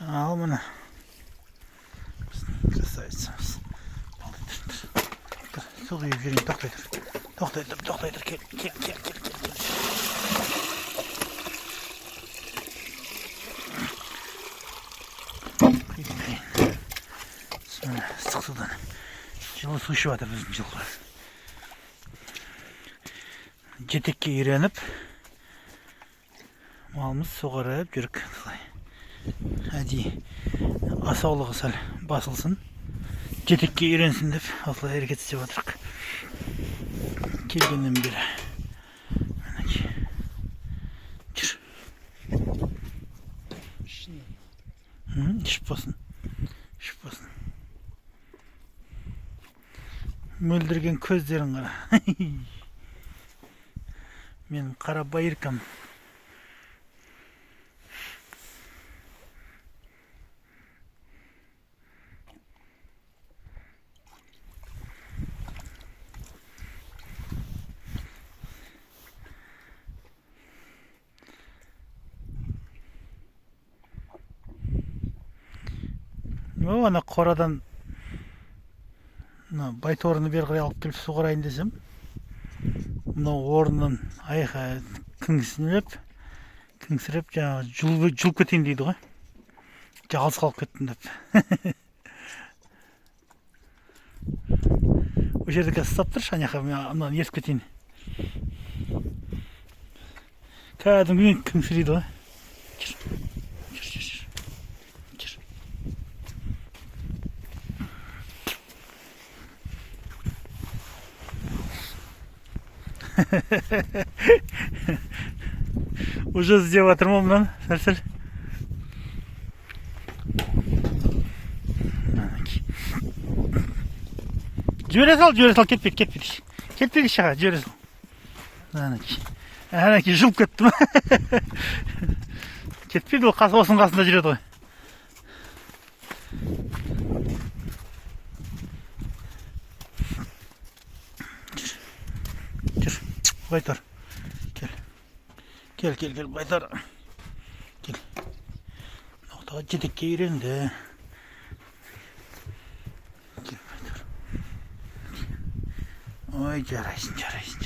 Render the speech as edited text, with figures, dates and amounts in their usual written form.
Al bunu. Красавицамыз. Сол үйіп жүрейін, тоқтай тұр, кел. Ыстық судан жылы су ішіп жатыр біздің жылқы. Жетекке үйреніп, малымыз соғарып жүрік. Әдейі асаулығы сәл басылсын, жетекке үйренсін деп осылай әрекет істеп жатырық. Келгеннен бері. Жүр. Ішіп басын. Мөлдірген көздерін қара. Менің қара байыркам. Ана қорадан байторыны бері қарай алып келіп су қарайын десем, мынау орнынан аяққа кіңсіреп, жаңағы жұлып кетейін дейді ғой. Жалғыз қалып кеттім деп. О жерде қазір ұстап тұршы, ана жаққа мынаны ертіп кетейін. Кәдімгі кіңсірейді ғой. Уже іздеп жатыр ма мұнан? Сәл-сәл. Жібере сал, кетпейді. Кетпейді шаға, жібере сал. Әнеки, жылып кетті ма? Кетпейді, ол осының қасында жүреді ғой. Жүр, байтар. Кел, байтар. Кел. Ноқтаға жетекке үйренді. Кел, байтар. Ой, жарайсың.